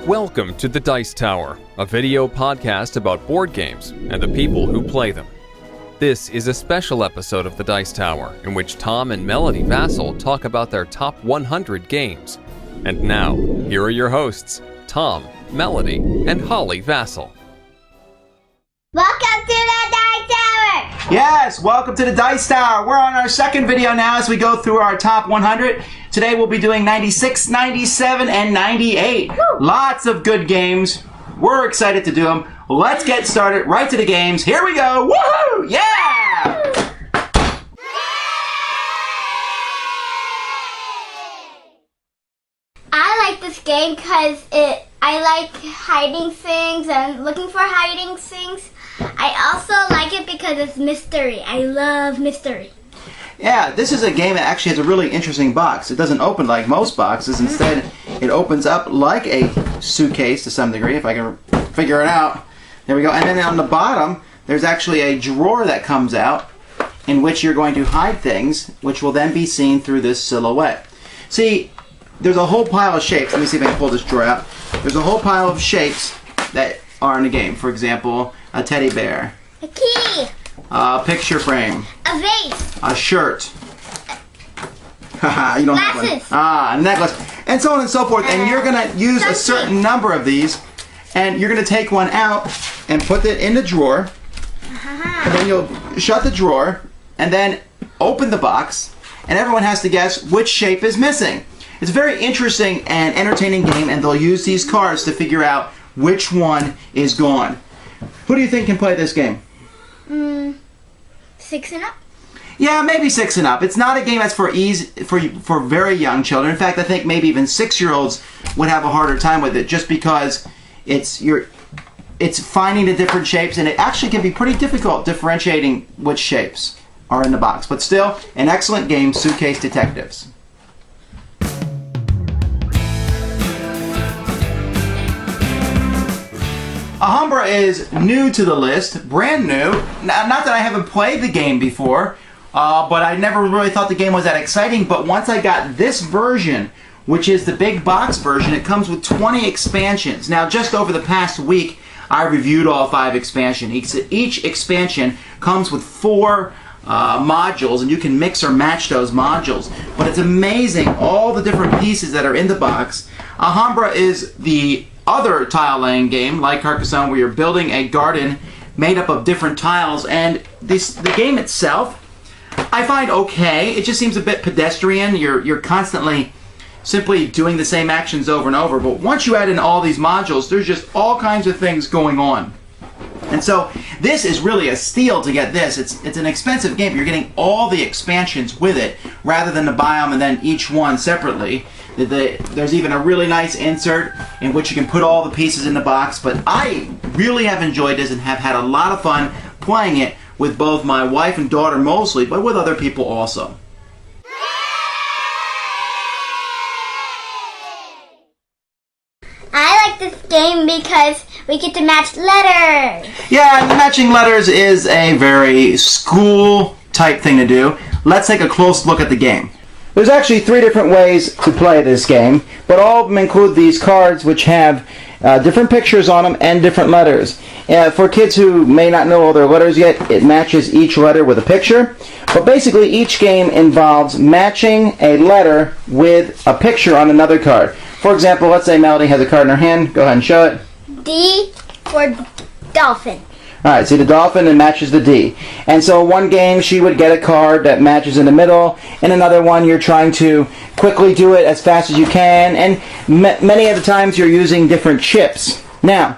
Welcome to the Dice Tower, a video podcast about board games and the people who play them. This is a special episode of the Dice Tower in which Tom and Melody Vasel talk about their top 100 games. And now, here are your hosts, Tom, Melody, and Holly Vasel. Welcome to the Dice Tower! Yes, welcome to the Dice Tower. We're on our second video now as we go through our top 100. Today we'll be doing 96, 97, and 98. Woo! Lots of good games. We're excited to do them. Let's get started right to the games. Here we go. Woohoo! Yeah! I like this game because I like hiding things and looking for hiding things. I also like it because it's mystery. I love mystery. Yeah, this is a game that actually has a really interesting box. It doesn't open like most boxes. Instead, it opens up like a suitcase to some degree, if I can figure it out. There we go. And then on the bottom, there's actually a drawer that comes out in which you're going to hide things, which will then be seen through this silhouette. See, there's a whole pile of shapes. Let me see if I can pull this drawer out. There's a whole pile of shapes that are in the game. For example, a teddy bear. A key. A picture frame. A vase. A shirt. Haha, you don't have one. Glasses. A necklace. And so on and so forth. And you're going to use a certain number of these. And you're going to take one out and put it in the drawer. And then you'll shut the drawer. And then open the box. And everyone has to guess which shape is missing. It's a very interesting and entertaining game. And they'll use these cards to figure out which one is gone. Who do you think can play this game? 6 and up? Yeah, maybe 6 and up. It's not a game that's for very young children. In fact, I think maybe even 6-year-olds would have a harder time with it, just because it's finding the different shapes, and it actually can be pretty difficult differentiating which shapes are in the box. But still, an excellent game, Suitcase Detectives. Umbra is new to the list, brand new. Not that I haven't played the game before, but I never really thought the game was that exciting. But once I got this version, which is the big box version, it comes with 20 expansions. Now, just over the past week, I reviewed all 5 expansions. Each expansion comes with 4 modules, and you can mix or match those modules. But it's amazing, all the different pieces that are in the box. Umbra is the other tile laying game like Carcassonne, where you're building a garden made up of different tiles, and the game itself I find okay. It just seems a bit pedestrian. You're constantly simply doing the same actions over and over, but once you add in all these modules, there's just all kinds of things going on. And so this is really a steal to get this. It's an expensive game, but you're getting all the expansions with it rather than to buy them and then each one separately. There's even a really nice insert in which you can put all the pieces in the box, but I really have enjoyed this and have had a lot of fun playing it with both my wife and daughter mostly, but with other people also. I like this game because we get to match letters. Yeah, matching letters is a very school type thing to do. Let's take a close look at the game. There's actually 3 different ways to play this game, but all of them include these cards which have different pictures on them and different letters. For kids who may not know all their letters yet, it matches each letter with a picture. But basically each game involves matching a letter with a picture on another card. For example, let's say Melody has a card in her hand. Go ahead and show it. D for dolphin. Alright, see the dolphin and matches the D. And so one game she would get a card that matches in the middle. In another one you're trying to quickly do it as fast as you can. And many of the times you're using different chips. Now,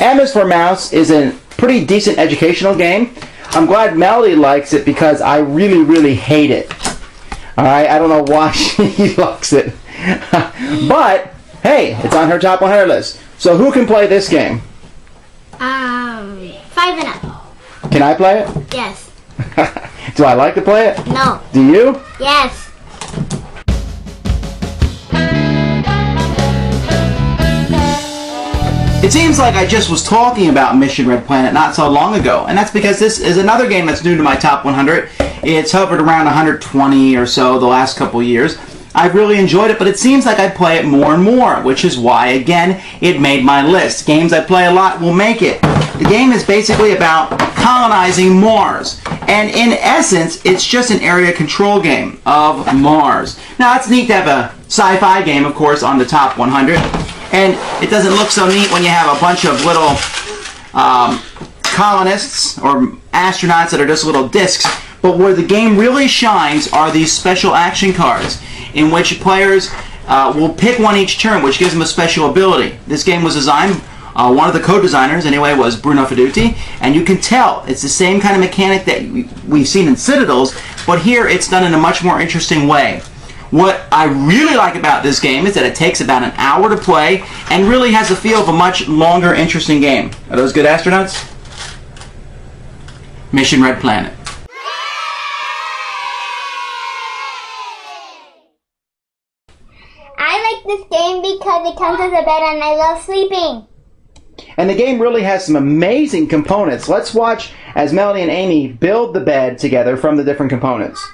M is for Mouse is a pretty decent educational game. I'm glad Melody likes it because I really, really hate it. Alright, I don't know why she likes it. But, hey, it's on her top 100 list. So who can play this game? 5 and up. Can I play it? Yes. Do I like to play it? No. Do you? Yes. It seems like I just was talking about Mission Red Planet not so long ago, and that's because this is another game that's new to my top 100. It's hovered around 120 or so the last couple years. I've really enjoyed it, but it seems like I play it more and more, which is why, again, it made my list. Games I play a lot will make it. The game is basically about colonizing Mars, and in essence, it's just an area control game of Mars. Now, it's neat to have a sci-fi game, of course, on the top 100, and it doesn't look so neat when you have a bunch of little colonists or astronauts that are just little discs. But where the game really shines are these special action cards, in which players will pick one each turn, which gives them a special ability. This game was designed, one of the co-designers anyway was Bruno Feduti, and you can tell it's the same kind of mechanic that we've seen in Citadels, but here it's done in a much more interesting way. What I really like about this game is that it takes about an hour to play and really has the feel of a much longer, interesting game. Are those good astronauts? Mission Red Planet. I like this game because it comes with a bed and I love sleeping. And the game really has some amazing components. Let's watch as Melody and Amy build the bed together from the different components.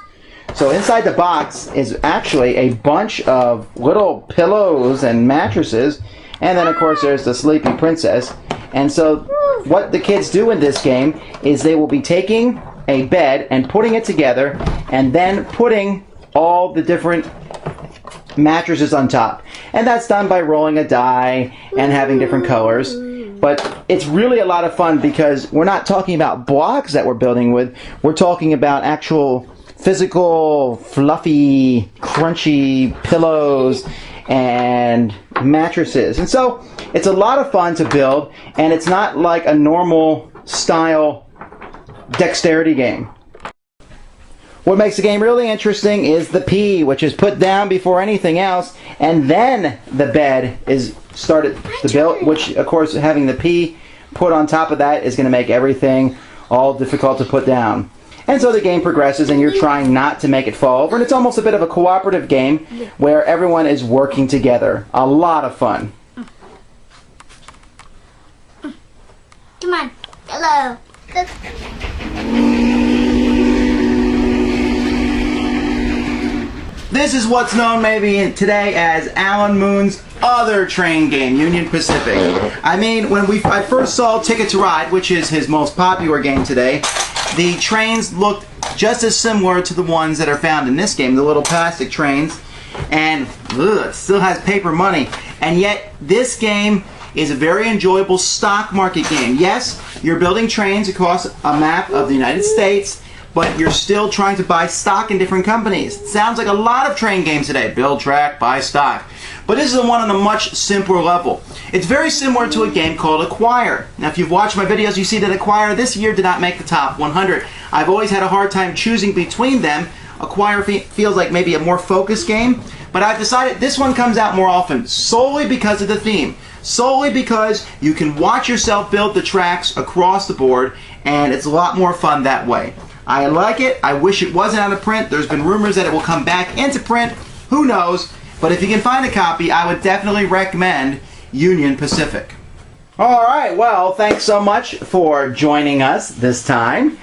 So inside the box is actually a bunch of little pillows and mattresses, and then of course there's the sleepy princess. And so what the kids do in this game is they will be taking a bed and putting it together and then putting all the different mattresses on top. And that's done by rolling a die and having different colors. But it's really a lot of fun because we're not talking about blocks that we're building with. We're talking about actual physical, fluffy, crunchy pillows and mattresses. And so it's a lot of fun to build, and it's not like a normal style dexterity game. What makes the game really interesting is the P, which is put down before anything else, and then the bed is started to build, which of course having the P put on top of that is going to make everything all difficult to put down. And so the game progresses and you're trying not to make it fall over, and it's almost a bit of a cooperative game where everyone is working together. A lot of fun. Come on. Hello. This is what's known maybe today as Alan Moon's other train game, Union Pacific. I mean, when I first saw Ticket to Ride, which is his most popular game today, the trains looked just as similar to the ones that are found in this game, the little plastic trains, and it still has paper money. And yet, this game is a very enjoyable stock market game. Yes, you're building trains across a map of the United States, but you're still trying to buy stock in different companies. It sounds like a lot of train games today. Build track, buy stock. But this is the one on a much simpler level. It's very similar to a game called Acquire. Now, if you've watched my videos, you see that Acquire this year did not make the top 100. I've always had a hard time choosing between them. Acquire feels like maybe a more focused game, but I've decided this one comes out more often solely because of the theme. Solely because you can watch yourself build the tracks across the board, and it's a lot more fun that way. I like it. I wish it wasn't out of print. There's been rumors that it will come back into print. Who knows? But if you can find a copy, I would definitely recommend Union Pacific. All right. Well, thanks so much for joining us this time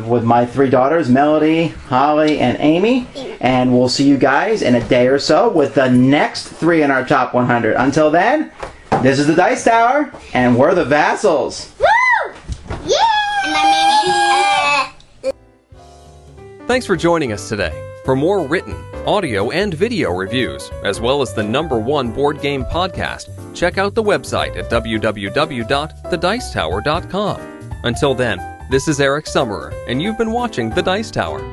with my three daughters, Melody, Holly, and Amy. And we'll see you guys in a day or so with the next three in our top 100. Until then, this is the Dice Tower, and we're the Vasels. Woo! Yeah! Thanks for joining us today. For more written, audio, and video reviews, as well as the #1 board game podcast, check out the website at www.thedicetower.com. Until then, this is Eric Summerer, and you've been watching The Dice Tower.